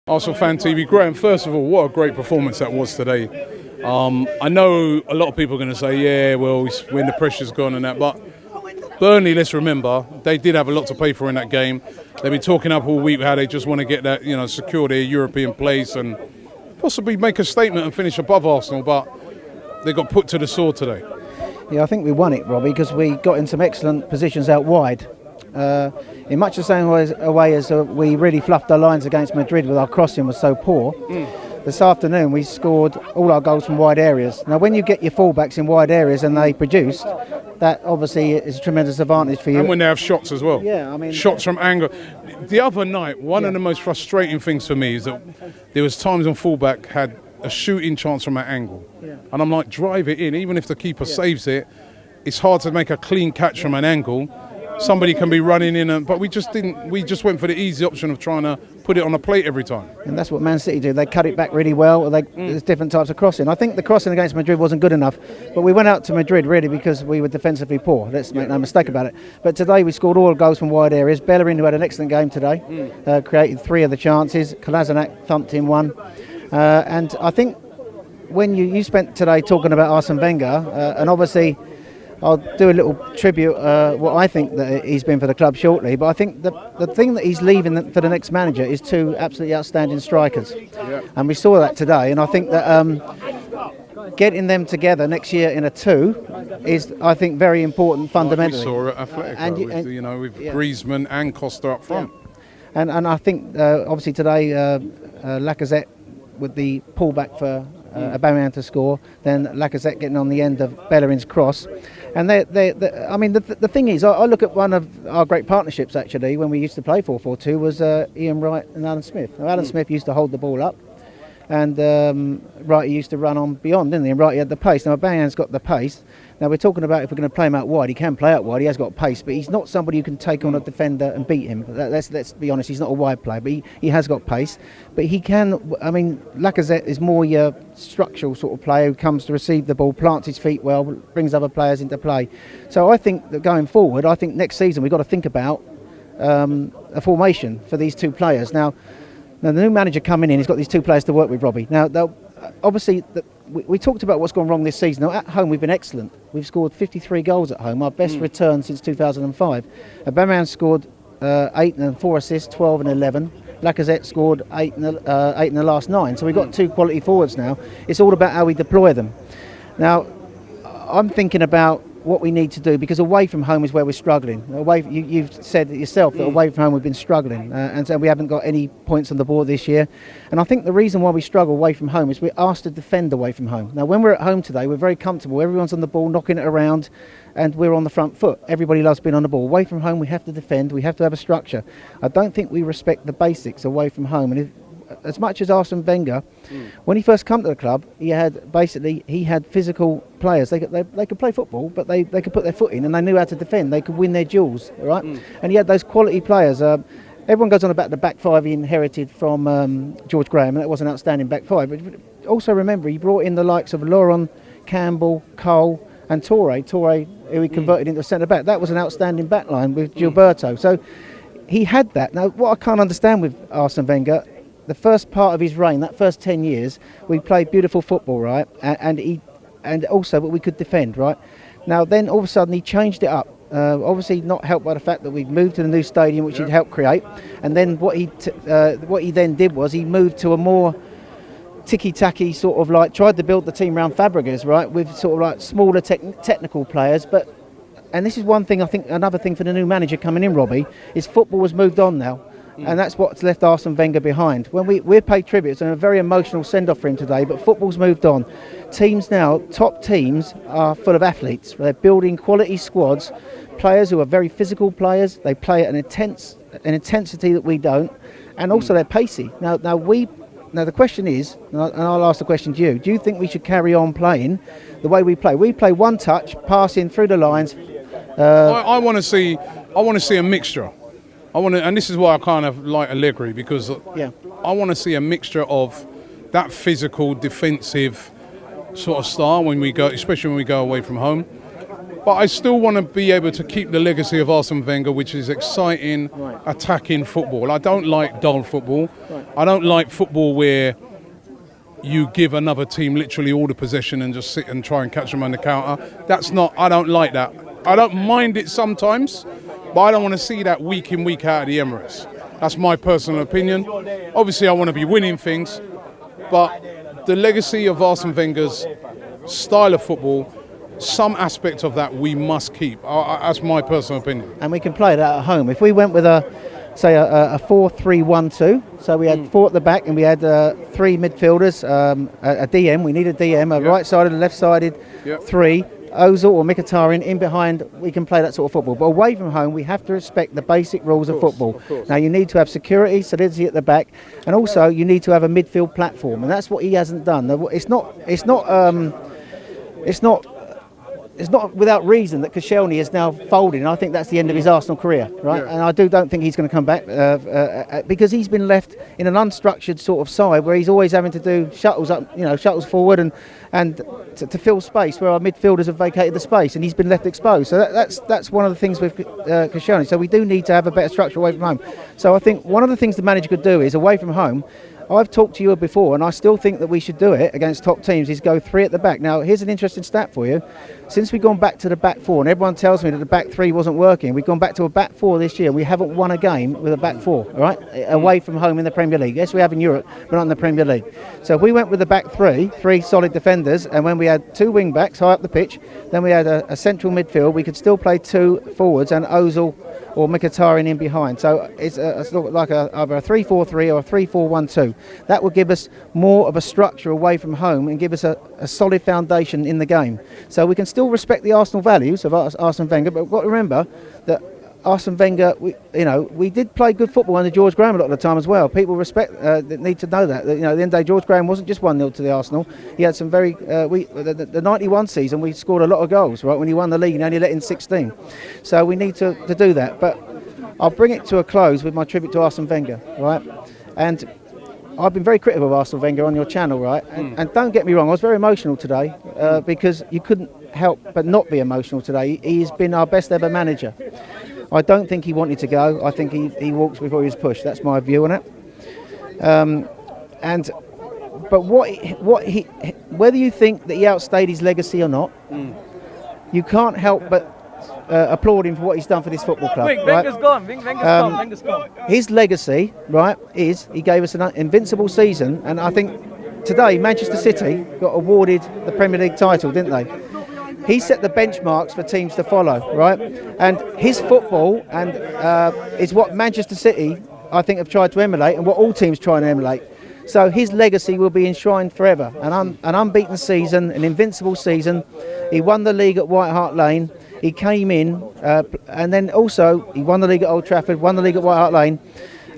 ArsenalFanTV. Graham, first of all, what a great performance that was today. I know a lot of people are going to say, yeah, well, when the pressure's gone and that, but Burnley, let's remember, they did have a lot to pay for in that game. They've been talking up all week how they just want to get that, secure their European place and possibly make a statement and finish above Arsenal, but they got put to the sword today. Yeah, I think we won it, Robbie, because we got in some excellent positions out wide. In much the same way as we really fluffed our lines against Madrid with our crossing was so poor. This afternoon we scored all our goals from wide areas. Now when you get your fullbacks in wide areas and they produce, that obviously is a tremendous advantage for you. And when they have shots as well. Yeah, I mean, shots from angle. The other night, one of the most frustrating things for me is that there was times when fullback had a shooting chance from an angle. Yeah. And I'm like, drive it in. Even if the keeper saves it, it's hard to make a clean catch from an angle. Somebody can be running in, but we just didn't. We just went for the easy option of trying to put it on a plate every time. And that's what Man City do. They cut it back really well. There's different types of crossing. I think the crossing against Madrid wasn't good enough, but we went out to Madrid really because we were defensively poor. Let's make no mistake about it. But today we scored all goals from wide areas. Bellerin, who had an excellent game today, created 3 of the chances. Lacazette thumped in 1. And I think when you spent today talking about Arsene Wenger, and obviously I'll do a little tribute what I think that he's been for the club shortly, but I think the thing that he's leaving for the next manager is 2 absolutely outstanding strikers. Yeah. And we saw that today, and I think that getting them together next year in a 2 is, I think, very important fundamentally. Like we saw at Athletic, with Griezmann and Costa up front. Yeah. And I think obviously today Lacazette with the pullback for Aubameyang to score, then Lacazette getting on the end of Bellerin's cross. And the thing is, I look at one of our great partnerships actually when we used to play 4-4-2 was Ian Wright and Alan Smith. Now, Alan Smith used to hold the ball up, and Wright used to run on beyond, didn't he? And Wright had the pace. Now Aubameyang's got the pace. Now we're talking about if we're going to play him out wide, he can play out wide. He has got pace, but he's not somebody who can take on a defender and beat him. Let's be honest, he's not a wide player, but he has got pace. But he can. I mean, Lacazette is more your structural sort of player who comes to receive the ball, plants his feet well, brings other players into play. So I think that going forward, I think next season we've got to think about a formation for these 2 players. Now the new manager coming in, he's got these 2 players to work with, Robbie. Now obviously we talked about what's gone wrong this season. Now at home we've been excellent. We've scored 53 goals at home, our best return since 2005. Aubameyang scored 8 and 4 assists, 12 and 11. Lacazette scored 8 in the last 9. So we've got 2 quality forwards now. It's all about how we deploy them. Now I'm thinking about what we need to do, because away from home is where we're struggling. You've said it yourself that away from home we've been struggling, and so we haven't got any points on the board this year. And I think the reason why we struggle away from home is we're asked to defend away from home. Now when we're at home today, we're very comfortable. Everyone's on the ball, knocking it around, and we're on the front foot. Everybody loves being on the ball. Away from home we have to defend, we have to have a structure. I don't think we respect the basics away from home. And as much as Arsene Wenger, when he first came to the club, he had physical players. They could play football, but they could put their foot in and they knew how to defend. They could win their duels, right? And he had those quality players. Everyone goes on about the back 5 he inherited from George Graham, and that was an outstanding back 5. But also remember, he brought in the likes of Laurent, Campbell, Cole, and Toure, who he converted into a centre back. That was an outstanding back line with Gilberto. So he had that. Now, what I can't understand with Arsene Wenger, the first part of his reign, that first 10 years, we played beautiful football, right? And also, but we could defend, right? Now, then all of a sudden, he changed it up. Obviously, not helped by the fact that we'd moved to the new stadium, which he'd helped create. And then what he then did was he moved to a more ticky-tacky sort of tried to build the team around Fabregas, right? With sort of smaller technical players, and this is one thing I think, another thing for the new manager coming in, Robbie, is football has moved on now. And that's what's left Arsene Wenger behind. When we're paid tributes and a very emotional send-off for him today, but football's moved on. Teams now, top teams, are full of athletes. They're building quality squads, players who are very physical players. They play at an intensity that we don't, and also they're pacey. Now the question is, and I'll ask the question to you: do you think we should carry on playing the way we play? We play one touch, passing through the lines. I want to see a mixture. And this is why I kind of like Allegri, because I want to see a mixture of that physical, defensive sort of style when we go, especially when we go away from home. But I still want to be able to keep the legacy of Arsene Wenger, which is exciting, attacking football. I don't like dull football. I don't like football where you give another team literally all the possession and just sit and try and catch them on the counter. I don't like that. I don't mind it sometimes, but I don't want to see that week in, week out of the Emirates. That's my personal opinion. Obviously, I want to be winning things, but the legacy of Arsene Wenger's style of football, some aspect of that we must keep. That's my personal opinion. And we can play that at home. If we went with a 4-3-1-2, so we had 4 at the back and we had 3 midfielders, a DM, we need a DM, a right-sided, left-sided, 3, Ozil or Mkhitaryan in behind, we can play that sort of football. But away from home, we have to respect the basic rules of football. Now, you need to have security, solidity at the back, and also you need to have a midfield platform, and that's what he hasn't done. It's not without reason that Koscielny is now folding. I think that's the end of his Arsenal career, right? And I don't think he's going to come back because he's been left in an unstructured sort of side where he's always having to do shuttles up, shuttles forward and to fill space where our midfielders have vacated the space, and he's been left exposed. So that's one of the things with Koscielny. So we do need to have a better structure away from home. So I think one of the things the manager could do is away from home. I've talked to you before, and I still think that we should do it against top teams, is go 3 at the back. Now, here's an interesting stat for you. Since we've gone back to the back 4, and everyone tells me that the back 3 wasn't working, we've gone back to a back 4 this year. We haven't won a game with a back 4, all right, away from home in the Premier League. Yes, we have in Europe, but not in the Premier League. So if we went with the back 3 solid defenders, and when we had 2 wing-backs high up the pitch, then we had a central midfield, we could still play 2 forwards and Ozil or Mkhitaryan in behind. So it's like either a 3-4-3 or a 3-4-1-2. That would give us more of a structure away from home and give us a solid foundation in the game. So we can still respect the Arsenal values of Arsene Wenger, but we've got to remember that Arsene Wenger, we did play good football under George Graham a lot of the time as well. People need to know that. At the end of the day, George Graham wasn't just 1-0 to the Arsenal. He had some very... the 91 season, we scored a lot of goals, right? When he won the league and only let in 16. So we need to do that. But I'll bring it to a close with my tribute to Arsene Wenger, right? And I've been very critical of Arsene Wenger on your channel, right? And don't get me wrong, I was very emotional today because you couldn't help but not be emotional today. He's been our best ever manager. I don't think he wanted to go. I think he walks before he was pushed. That's my view on it. But whether you think that he outstayed his legacy or not, you can't help but applaud him for what he's done for this football club. Wenger's gone. Wenger's gone. His legacy, right, is he gave us an invincible season, and I think today Manchester City got awarded the Premier League title, didn't they? He set the benchmarks for teams to follow, right? And his football is what Manchester City, I think, have tried to emulate, and what all teams try and emulate. So his legacy will be enshrined forever. An unbeaten season, an invincible season. He won the league at White Hart Lane. He came in, and then also he won the league at Old Trafford, won the league at White Hart Lane,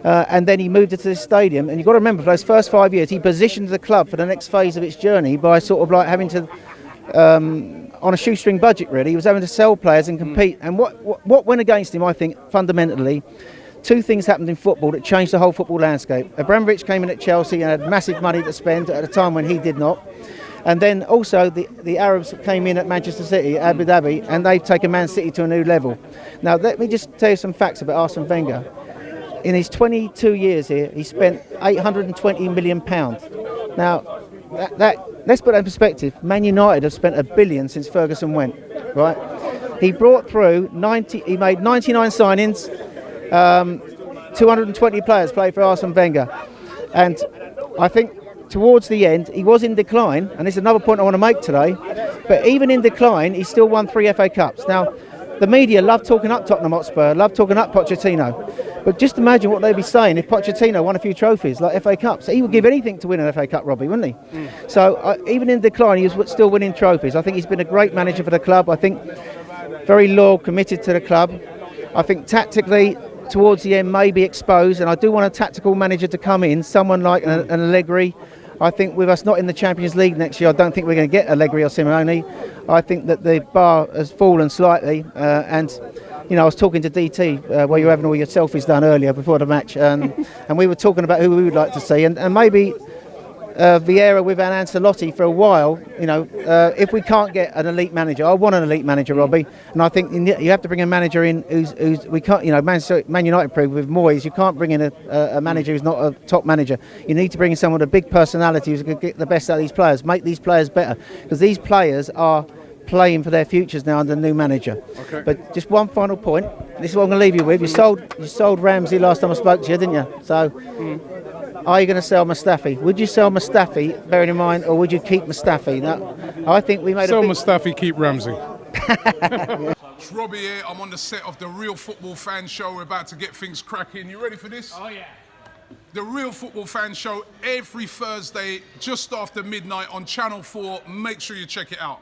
and then he moved it to this stadium. And you've got to remember, for those first 5 years, he positioned the club for the next phase of its journey by sort of like having to... on a shoestring budget, really. He was having to sell players and compete. And what went against him, I think, fundamentally, 2 things happened in football that changed the whole football landscape. Abramovich came in at Chelsea and had massive money to spend at a time when he did not. And then also the Arabs came in at Manchester City, Abu Dhabi, and they've taken Man City to a new level. Now, let me just tell you some facts about Arsene Wenger. In his 22 years here, he spent £820 million. Now, let's put that in perspective. Man United have spent £1 billion since Ferguson went, right? He brought through he made 99 signings, 220 players played for Arsene Wenger. And I think towards the end, he was in decline, and this is another point I want to make today, but even in decline, he still won 3 FA Cups. Now, the media love talking up Tottenham Hotspur, love talking up Pochettino. But just imagine what they'd be saying if Pochettino won a few trophies like FA Cups. He would give anything to win an FA Cup, Robbie, wouldn't he? So even in decline, he was still winning trophies. I think he's been a great manager for the club. I think very loyal, committed to the club. I think tactically, towards the end, may be exposed. And I do want a tactical manager to come in, someone like an Allegri. I think with us not in the Champions League next year, I don't think we're going to get Allegri or Simeone. I think that the bar has fallen slightly, and I was talking to DT while you were having all your selfies done earlier before the match, and we were talking about who we would like to see, and maybe Vieira with Ancelotti for a while. You know, if we can't get an elite manager, I want an elite manager, Robbie, and I think you have to bring a manager in who's we can't. You know, Man United proved with Moyes, you can't bring in a manager who's not a top manager. You need to bring in someone with a big personality who's going to get the best out of these players, make these players better, because these players are playing for their futures now under the new manager. Okay. But just one final point. This is what I'm going to leave you with. You sold Ramsey last time I spoke to you, didn't you? So, are you going to sell Mustafi? Would you sell Mustafi, bearing in mind, or would you keep Mustafi? Now, I think we made Sell a big... Mustafi, keep Ramsey. It's Robbie here. I'm on the set of the Real Football Fan Show. We're about to get things cracking. You ready for this? Oh, yeah. The Real Football Fan Show every Thursday just after midnight on Channel 4. Make sure you check it out.